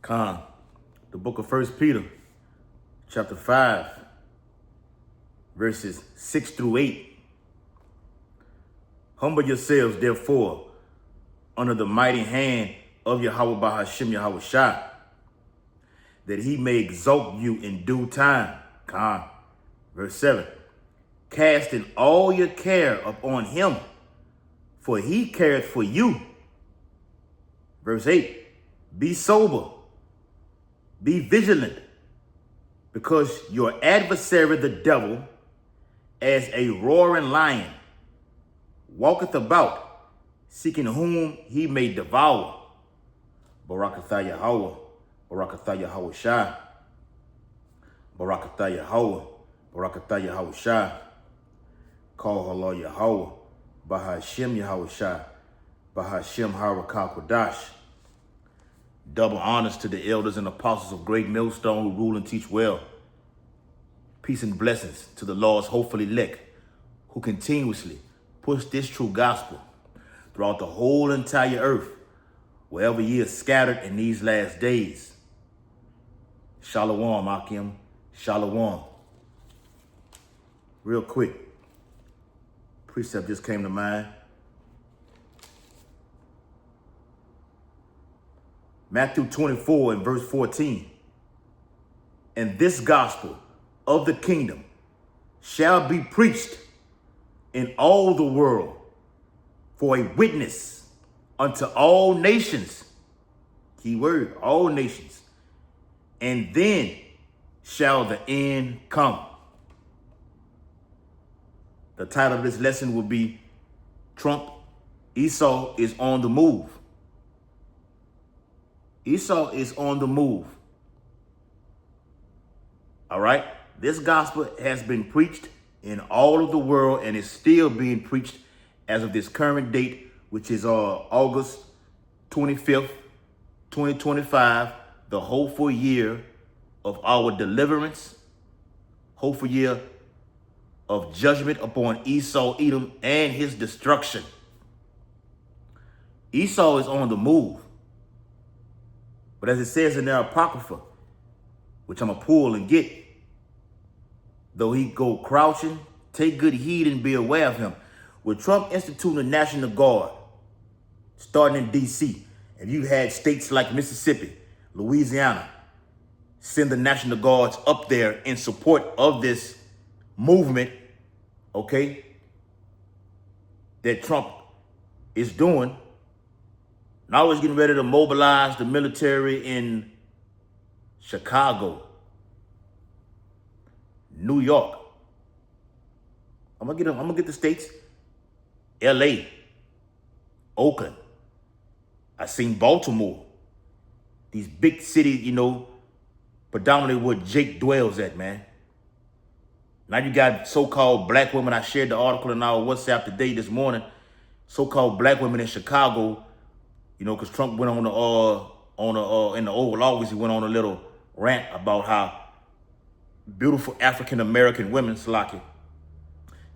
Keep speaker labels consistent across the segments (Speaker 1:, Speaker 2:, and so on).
Speaker 1: Con, the book of 1 Peter, chapter 5, verses 6 through 8. Humble yourselves, therefore, under the mighty hand of Yahweh Bahashim Yahweh Shai, that he may exalt you in due time. Con, verse 7. Casting all your care upon him, for he careth for you. Verse 8. Be sober, be vigilant, because your adversary the devil, as a roaring lion, walketh about, seeking whom he may devour. Barakatha Yahweh, Barakatha Yahweh Shai, Barakatha Yahweh, Barakatha Yahweh Shai. Call Allah Yahweh, Bahashim Yahweh Shai, Bahashim Harakah Kodash. Double honors to the elders and apostles of Great Millstone who rule and teach well. Peace and blessings to the Lord's hopeful elect who continuously push this true gospel throughout the whole entire earth, wherever ye are scattered in these last days. Shalom, Akim. Shalom. Real quick, precept just came to mind. Matthew 24 and verse 14. And this gospel of the kingdom shall be preached in all the world for a witness unto all nations. Key word, all nations. And then shall the end come. The title of this lesson will be Trump, Esau is on the move. Esau is on the move. All right. This gospel has been preached in all of the world and is still being preached as of this current date, which is August 25th, 2025, the hopeful year of our deliverance, hopeful year of judgment upon Esau, Edom, and his destruction. Esau is on the move. But as it says in their Apocrypha, which I'm going to pull and get, though he go crouching, take good heed and be aware of him. With Trump instituting a National Guard, starting in D.C., and you had states like Mississippi, Louisiana, send the National Guards up there in support of this movement, okay, that Trump is doing. Now he's getting ready to mobilize the military in Chicago, New York. I'm gonna get the states. L.A., Oakland. I seen Baltimore. These big cities, predominantly where Jake dwells at, man. Now you got so-called black women. I shared the article in our WhatsApp today this morning. So-called black women in Chicago. Because Trump went in the Oval Office, he went on a little rant about how beautiful African-American women,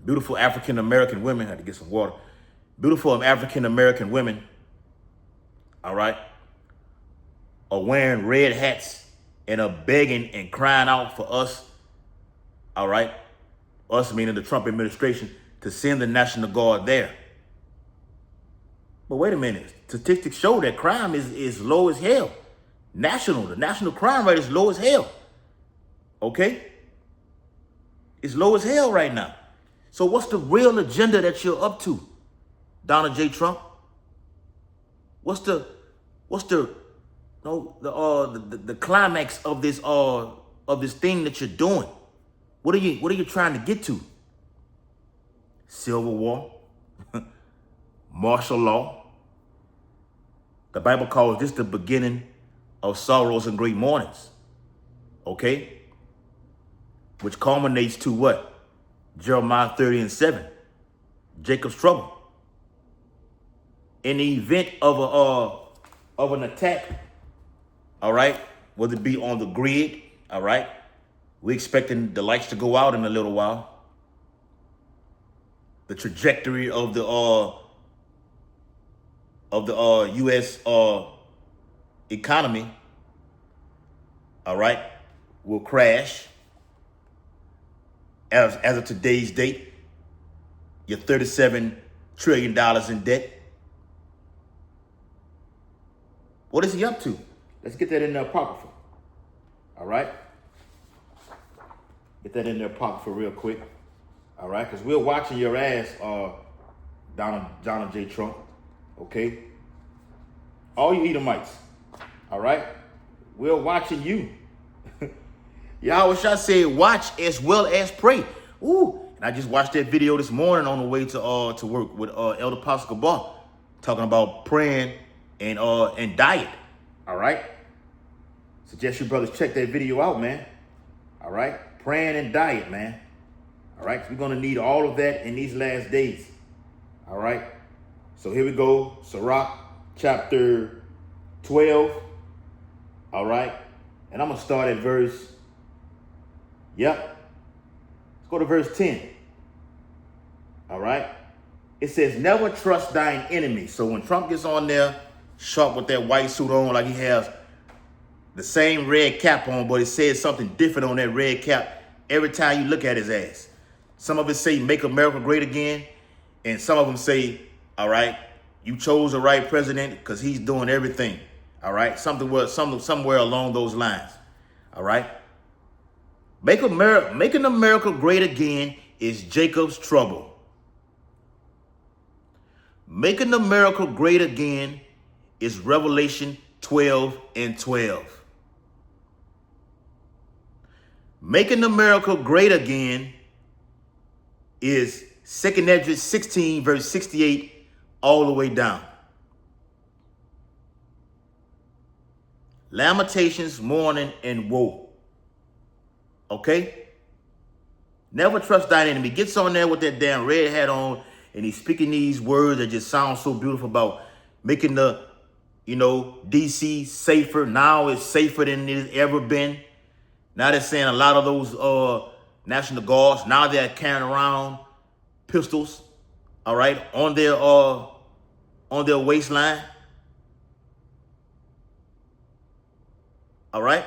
Speaker 1: beautiful African-American women, had to get some water. Beautiful African-American women, all right, are wearing red hats and are begging and crying out for us, all right, us meaning the Trump administration, to send the National Guard there. But wait a minute, statistics show that crime is low as hell. The national crime rate is low as hell. Okay? It's low as hell right now. So what's the real agenda that you're up to, Donald J. Trump? What's the climax of this thing that you're doing? What are you trying to get to? Civil war? Martial law? The Bible calls this the beginning of sorrows and great mournings. Okay? Which culminates to what? Jeremiah 30 and 7. Jacob's trouble. In the event of an attack, all right, whether it be on the grid, all right, we're expecting the lights to go out in a little while. The trajectory of the U.S. economy all right, will crash. As of today's date, you're $37 trillion in debt. What is he up to? Let's get that in the apocrypha. All right? Get that in the apocrypha real quick. All right? Because we're watching your ass, Donald J. Trump. Okay? All you Edomites. All right? We're watching you. Yahweh Shah said, watch as well as pray. Ooh. And I just watched that video this morning on the way to work with Elder Pastor Gabar, talking about praying and diet. All right? Suggest you brothers check that video out, man. All right? Praying and diet, man. All right? We're going to need all of that in these last days. All right? So here we go. Sirach chapter 12. All right? And I'm going to start at verse, let's go to verse 10. All right? It says, never trust thine enemy. So when Trump gets on there, sharp with that white suit on, like he has the same red cap on, but it says something different on that red cap every time you look at his ass. Some of it say, make America great again. And some of them say, all right, you chose the right president because he's doing everything. All right, somewhere along those lines. All right. Making America great again is Jacob's trouble. Making America great again is Revelation 12:12. Making America great again is 2 Esdras 16, verse 68, all the way down. Lamentations, mourning, and woe. Okay? Never trust thine enemy. Gets on there with that damn red hat on, and he's speaking these words that just sound so beautiful about making the, DC safer. Now it's safer than it's ever been. Now they're saying a lot of those National Guards, now they're carrying around pistols, all right, on their waistline. All right?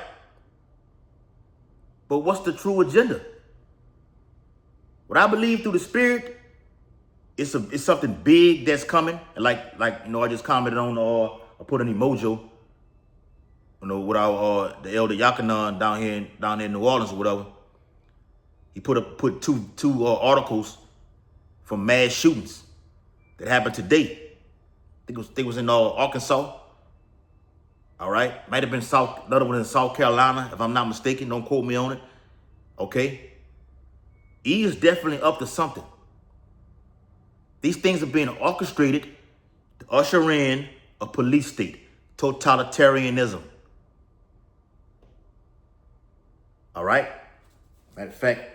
Speaker 1: But what's the true agenda? What I believe through the Spirit, it's something big that's coming. And like I just commented on, I put an emoji, with our the elder Yakanan down here in New Orleans or whatever. He put two articles from mass shootings that happened today. I think it was in Arkansas. All right, might have been another one in South Carolina, if I'm not mistaken. Don't quote me on it. Okay, he is definitely up to something. These things are being orchestrated to usher in a police state, totalitarianism. All right. Matter of fact,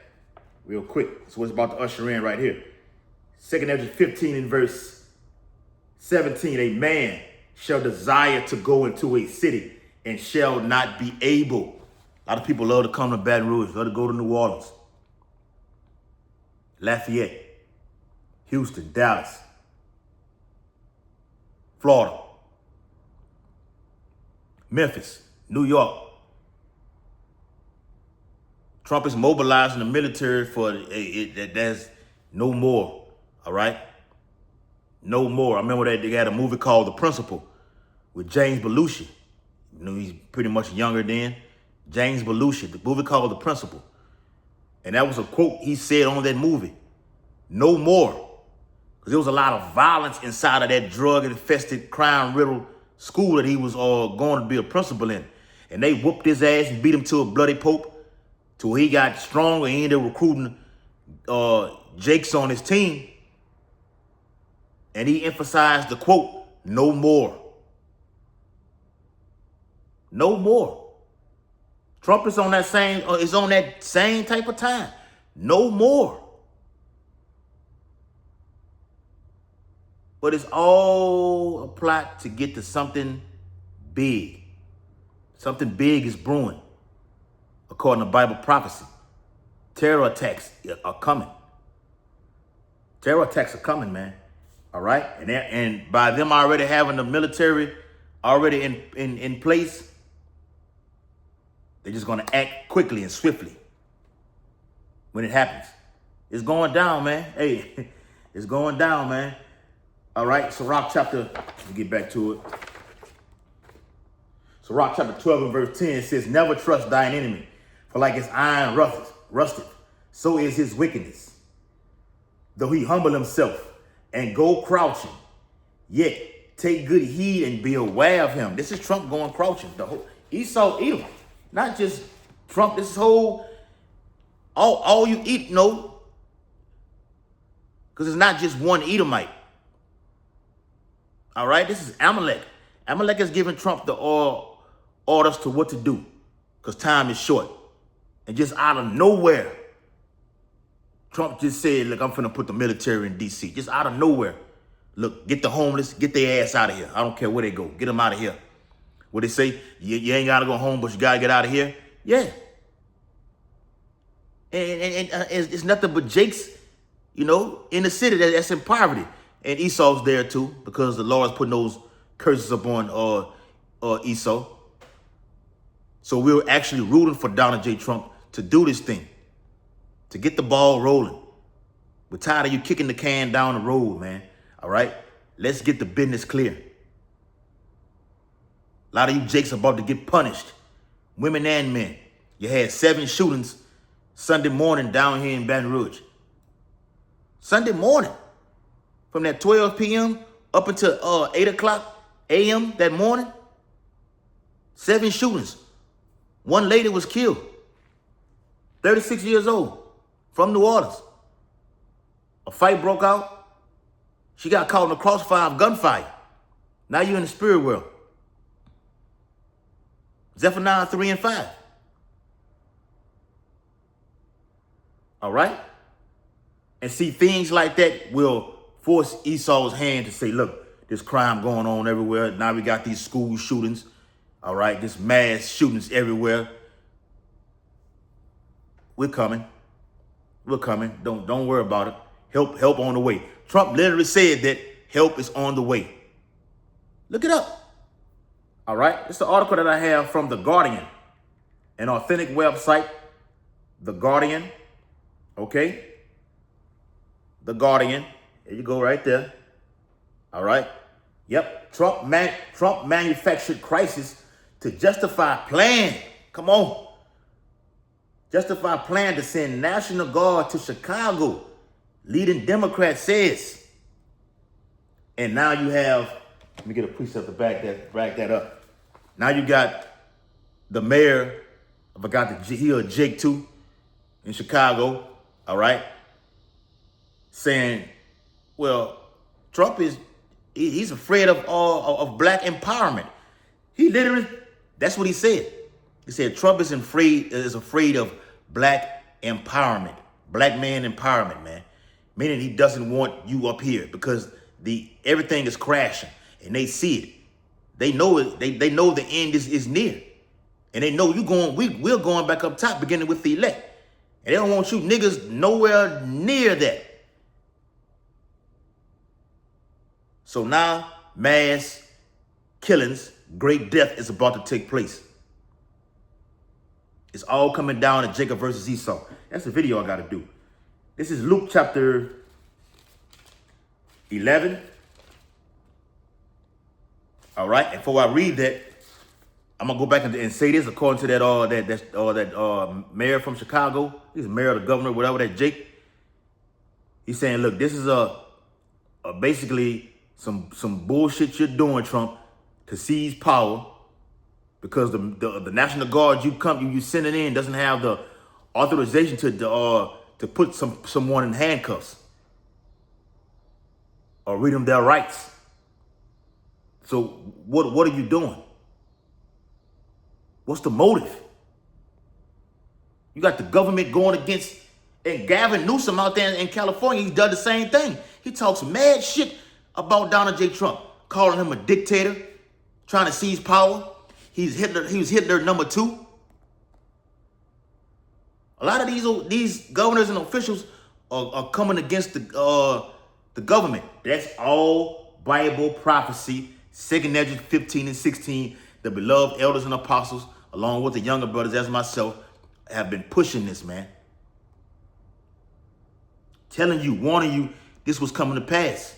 Speaker 1: real quick, that's what it's about to usher in right here. 2 Esdras 15 in verse 17, a man shall desire to go into a city and shall not be able. A lot of people love to come to Baton Rouge, love to go to New Orleans, Lafayette, Houston, Dallas, Florida, Memphis, New York. Trump is mobilizing the military for there's no more, all right? No more. I remember that they had a movie called The Principal with James Belushi. He's pretty much younger then. James Belushi, the movie called The Principal. And that was a quote he said on that movie. No more. Because there was a lot of violence inside of that drug-infested, crime-riddled school that he was going to be a principal in. And they whooped his ass and beat him to a bloody pulp till he got stronger and he ended up recruiting Jakes on his team. And he emphasized the quote, no more. No more. Trump is on that same type of time. No more. But it's all a plot to get to something big. Something big is brewing, according to Bible prophecy. Terror attacks are coming. Terror attacks are coming, man. All right? And by them already having the military already in place, They're just going to act quickly and swiftly when it happens. It's going down, man. Hey, it's going down, man. All right, Sirach chapter, let me get back to it. Sirach chapter 12 and verse 10 says, never trust thine enemy, for like his iron rusted, so is his wickedness. Though he humble himself and go crouching, yet take good heed and be aware of him. This is Trump going crouching. The whole Esau, Edom, not just Trump. This whole all you eat, no, because it's not just one Edomite. All right, this is Amalek. Amalek is giving Trump the orders to what to do, because time is short, and just out of nowhere, Trump just said, look, I'm finna put the military in D.C. Just out of nowhere. Look, get the homeless, get their ass out of here. I don't care where they go. Get them out of here. What they say, you ain't got to go home, but you got to get out of here. Yeah. And it's nothing but Jakes, you know, in the city that's in poverty. And Esau's there too, because the Lord's putting those curses upon Esau. So we're actually rooting for Donald J. Trump to do this thing, to get the ball rolling. We're tired of you kicking the can down the road, man. All right? Let's get the business clear. A lot of you jakes are about to get punished, women and men. You had 7 shootings Sunday morning down here in Baton Rouge. Sunday morning, from that 12 p.m. up until 8 o'clock a.m. that morning, 7 shootings. One lady was killed, 36 years old, from New Orleans. A fight broke out. She got caught in the crossfire of gunfire. Now you're in the spirit world. Zephaniah 3 and 5. All right? And see, things like that will force Esau's hand to say, look, there's crime going on everywhere. Now we got these school shootings. All right, this mass shootings everywhere. We're coming. We're coming. Don't worry about it. Help on the way. Trump literally said that help is on the way. Look it up. All right, it's the article that I have from The Guardian, an authentic website. The Guardian. Okay. The Guardian. There you go, right there. All right. Yep. Trump manufactured crisis to justify plan. Come on. Justify plan to send National Guard to Chicago. Leading Democrat says. And now you have, let me get a precept to back that up. Now you got the mayor, I forgot the Jake too, in Chicago. All right. Saying, well, Trump he's afraid of black empowerment. He literally, that's what he said. He said Trump is afraid of black empowerment, black man empowerment, man. Meaning he doesn't want you up here because everything is crashing and they see it. They know it. They know the end is near, and they know we're going back up top, beginning with the elect, and they don't want you niggas nowhere near that. So now mass killings, great death is about to take place. It's all coming down to Jacob versus Esau. That's the video I got to do. This is Luke chapter 11. All right. And before I read that, I'm gonna go back and say this according to that mayor from Chicago. He's mayor, the governor, whatever, that Jake. He's saying, look, this is basically some bullshit you're doing, Trump, to seize power, because the National Guard you sending in doesn't have the authorization to put someone in handcuffs or read them their rights. So what are you doing? What's the motive? You got the government going against, and Gavin Newsom out there in California, he's done the same thing. He talks mad shit about Donald J. Trump, calling him a dictator, trying to seize power. He was Hitler number 2. A lot of these governors and officials are coming against the government. That's all Bible prophecy. 2 Ezra 15 and 16. The beloved elders and apostles along with the younger brothers as myself, have been pushing this, man. Telling you, warning you, this was coming to pass.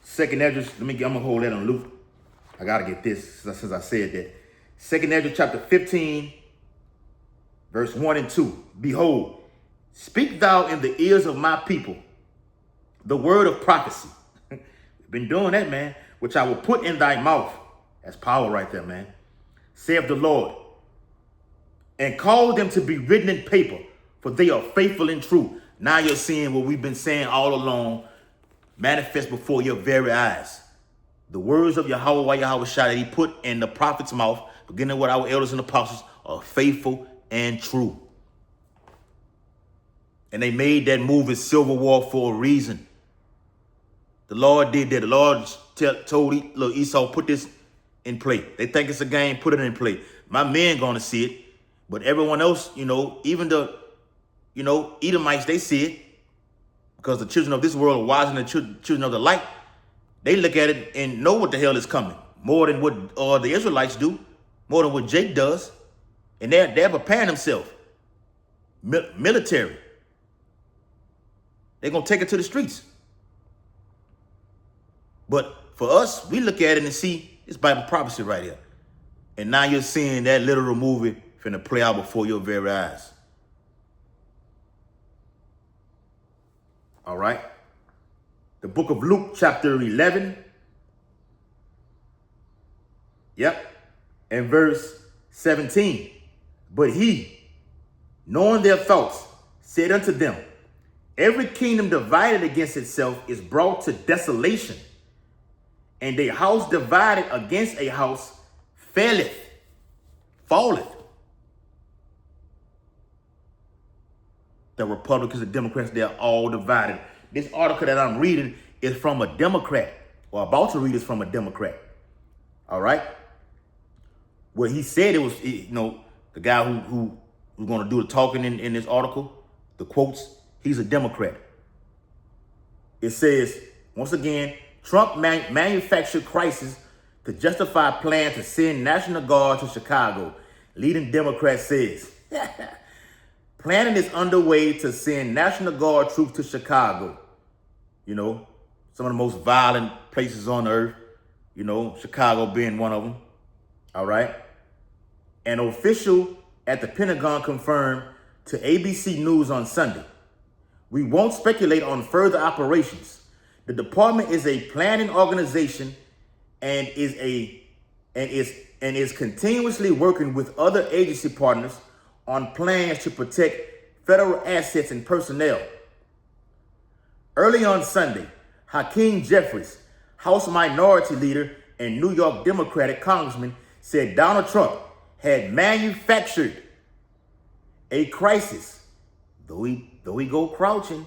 Speaker 1: Second Ezra, I'm gonna hold that on Luke. I gotta get this since I said that. Second Ezra chapter 15, verse 1 and 2. Behold, speak thou in the ears of my people the word of prophecy. We've been doing that, man, which I will put in thy mouth. That's power right there, man. Saith the Lord. And call them to be written in paper, for they are faithful and true. Now you're seeing what we've been saying all along manifest before your very eyes. The words of Yahweh Shai that he put in the prophet's mouth, beginning with our elders and apostles, are faithful and true. And they made that move in Civil War for a reason. The Lord did that. The Lord told look, Esau, put this in play. They think it's a game, put it in play. My men gonna see it, but everyone else, even the, Edomites, they see it, because the children of this world are wiser than the children of the light. They look at it and know what the hell is coming, more than what the Israelites do, more than what Jake does, and they're preparing themselves. Military. They're gonna take it to the streets. But for us, we look at it and see it's Bible prophecy right here. And now you're seeing that literal movie finna play out before your very eyes. All right. The book of Luke, chapter 11. Yep. And verse 17. But he, knowing their thoughts, said unto them, every kingdom divided against itself is brought to desolation, and a house divided against a house falleth. The Republicans and Democrats, they're all divided. This article that I'm reading is from a Democrat, or about to read is from a Democrat. All right. What he said, it was, the guy who's going to do the talking in this article, the quotes, he's a Democrat. It says, once again, Trump manufactured crisis to justify plan to send National Guard to Chicago. Leading Democrat says, planning is underway to send National Guard troops to Chicago. Some of the most violent places on earth, Chicago being one of them. All right. An official at the Pentagon confirmed to ABC News on Sunday, we won't speculate on further operations. The department is a planning organization and is continuously working with other agency partners on plans to protect federal assets and personnel. Early on Sunday, Hakeem Jeffries, House Minority Leader and New York Democratic Congressman, said Donald Trump had manufactured a crisis. Though he go crouching,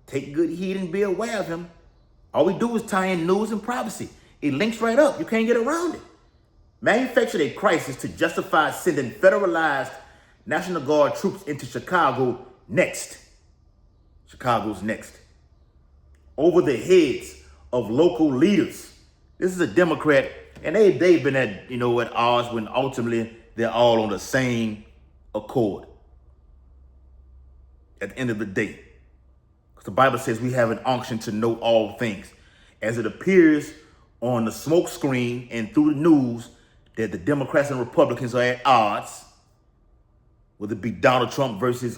Speaker 1: take good heed and be aware of him. All we do is tie in news and prophecy. It links right up. You can't get around it. Manufactured a crisis to justify sending federalized National Guard troops into Chicago next. Chicago's next. Over the heads of local leaders. This is a Democrat, and they've been at odds when ultimately they're all on the same accord. At the end of the day. Because the Bible says we have an unction to know all things. As it appears on the smoke screen and through the news that the Democrats and Republicans are at odds, whether it be Donald Trump versus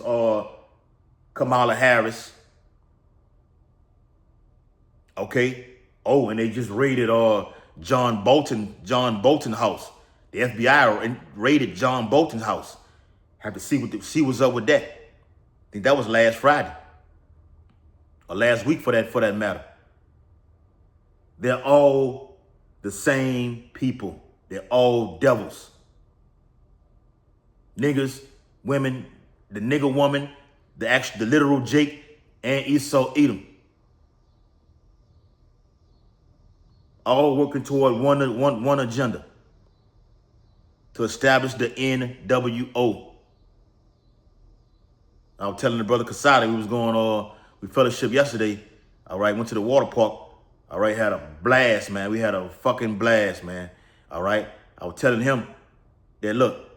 Speaker 1: Kamala Harris. Okay. Oh, and they just raided John Bolton's house. The FBI raided John Bolton's house. Have to see what's up with that. I think that was last Friday. Or last week for that matter. They're all the same people. They're all devils. Niggers, women, the nigger woman, the literal Jake, and Esau Edom. All working toward one agenda. To establish the NWO. I was telling the brother Casada, we was going, we fellowship yesterday. All right, went to the water park. All right, had a blast, man. We had a fucking blast, man. All right. I was telling him that, look,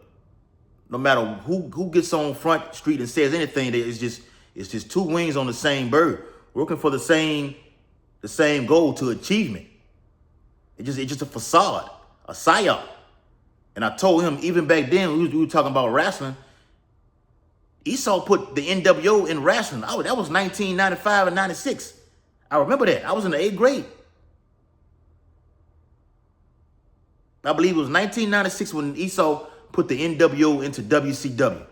Speaker 1: no matter who gets on Front Street and says anything, that it's just two wings on the same bird, working for the same goal to achievement. It's just a facade, a psyop. And I told him even back then we were talking about wrestling. Esau put the NWO in wrestling. That was 1995 and 96. I remember that. I was in the 8th grade. I believe it was 1996 when Esau put the NWO into WCW.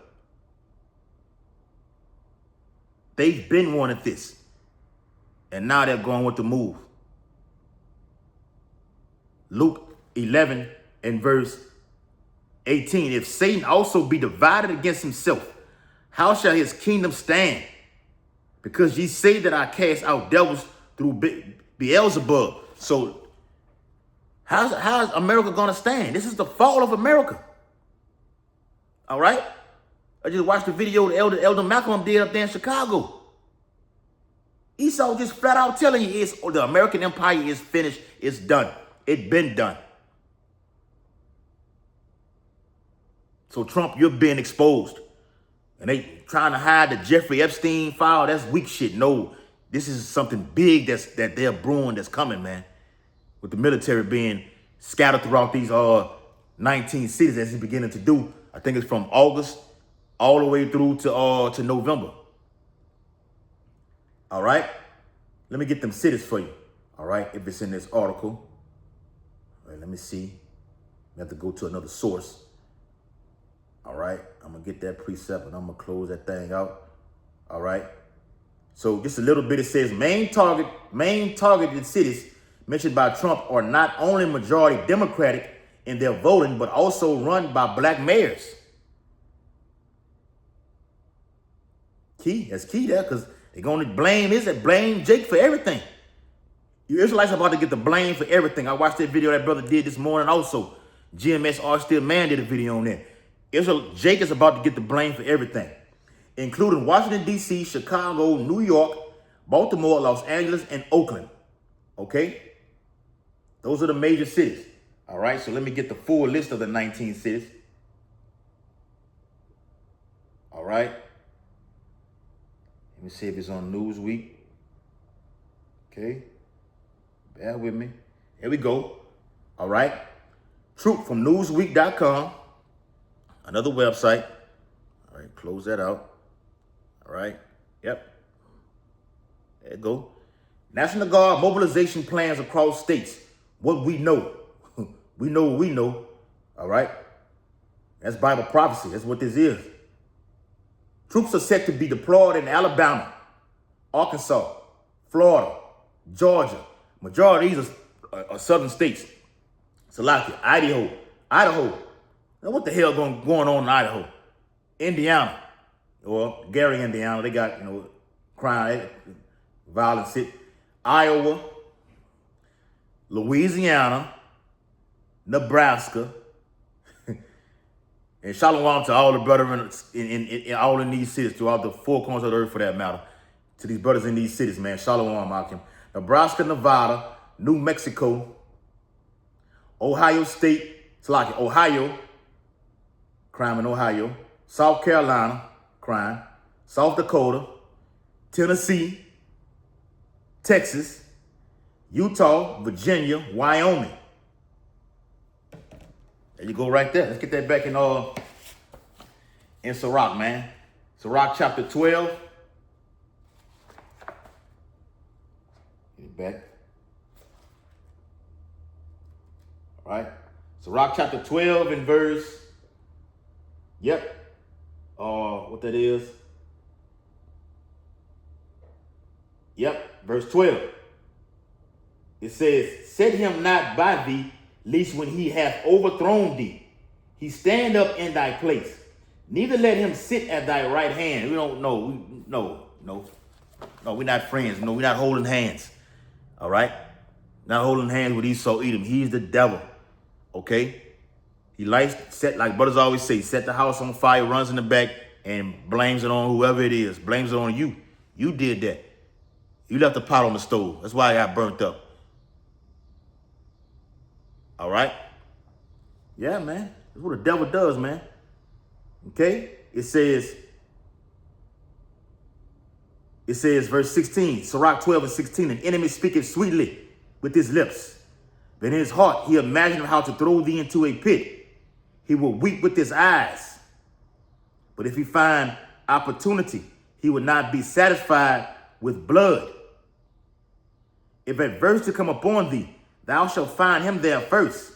Speaker 1: They've been wanting this. And now they're going with the move. Luke 11 and verse 18. If Satan also be divided against himself, how shall his kingdom stand? Because ye say that I cast out devils through Beelzebub. So how's America going to stand? This is the fall of America. All right? I just watched the video the Elder Malcolm did up there in Chicago. Esau just flat out telling you the American empire is finished. It's done. It's been done. So Trump, you're being exposed. And they trying to hide the Jeffrey Epstein file. That's weak shit. No, this is something big that they're brewing that's coming, man. With the military being scattered throughout these 19 cities as he's beginning to do. I think it's from August all the way through to November. All right? Let me get them cities for you. All right? If it's in this article. All right, let me see. I have to go to another source. All right? I'm going to get that precept and I'm going to close that thing out. All right? So just a little bit, it says main targeted cities mentioned by Trump are not only majority Democratic in their voting, but also run by black mayors. That's key there, because they're going to blame Jake for everything. You Israelites are about to get the blame for everything. I watched that video that brother did this morning also. GMS R Still Man did a video on that. Jake is about to get the blame for everything, including Washington, D.C., Chicago, New York, Baltimore, Los Angeles, and Oakland. Okay? Those are the major cities. All right, so let me get the full list of the 19 cities. All right. Let me see if it's on Newsweek. Okay. Bear with me. Here we go. All right. Troop from Newsweek.com. Another website. All right, close that out. All right. Yep. There you go. National Guard mobilization plans across states. What we know. We know what we know. All right. That's Bible prophecy. That's what this is. Troops are set to be deployed in Alabama, Arkansas, Florida, Georgia. Majority of these are southern states. Salakia, Idaho. Now what the hell going on in Idaho? Indiana, or Gary, Indiana. They got, crime, violence. Iowa, Louisiana, Nebraska, and shalom to all the brethren in all in these cities, throughout the four corners of the earth for that matter. To these brothers in these cities, man. Shalom, Malcolm. Nebraska, Nevada, New Mexico, Ohio State, Ohio, crime in Ohio, South Carolina, crime, South Dakota, Tennessee, Texas, Utah, Virginia, Wyoming. There you go right there. Let's get that back in Sirach, man. Sirach chapter 12. Get it back. All right. Sirach chapter 12 and verse. Yep. What that is. Yep. Verse 12. It says, set him not by thee, lest when he hath overthrown thee, he stand up in thy place. Neither let him sit at thy right hand. We don't know. No, we're not friends. No, we're not holding hands. All right? Not holding hands with Esau, Edom. He's the devil. Okay? He likes, like brothers always say, set the house on fire, runs in the back, and blames it on whoever it is. Blames it on you. You did that. You left the pot on the stove. That's why I got burnt up. All right? Yeah, man. That's what the devil does, man. Okay? It says, verse 16, Sirach 12 and 16, an enemy speaketh sweetly with his lips, but in his heart he imagineth how to throw thee into a pit. He will weep with his eyes, but if he find opportunity, he will not be satisfied with blood. If adversity come upon thee, thou shalt find him there first.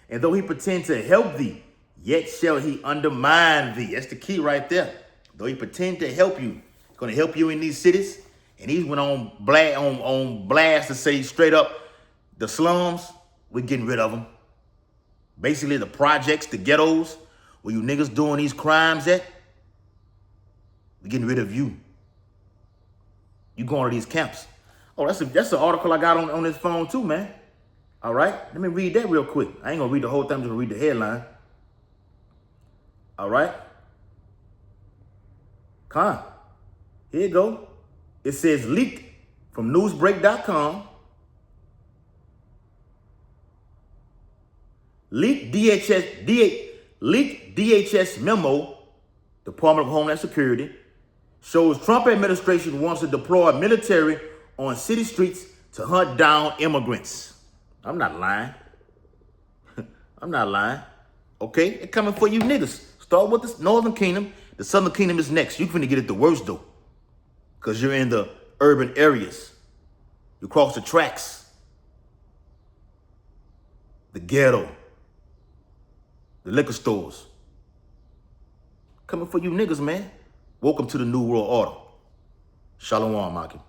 Speaker 1: And though he pretend to help thee, yet shall he undermine thee. That's the key right there. Though he pretend to help you, he's going to help you in these cities. And he went on blast to say straight up, the slums, we're getting rid of them. Basically, the projects, the ghettos, where you niggas doing these crimes at, we're getting rid of you. You going to these camps. Oh, that's an article I got on this phone too, man. All right, let me read that real quick. I ain't gonna read the whole thing, I'm just gonna read the headline. All right. Here you go. It says leaked from newsbreak.com. Leaked DHS memo, Department of Homeland Security, shows Trump administration wants to deploy military on city streets to hunt down immigrants. I'm not lying. I'm not lying. Okay, it's coming for you niggas. Start with the Northern Kingdom. The Southern Kingdom is next. You're finna get it the worst though, because you're in the urban areas. You cross the tracks, the ghetto, the liquor stores. Coming for you niggas, man. Welcome to the New World Order. Shalom, Maki.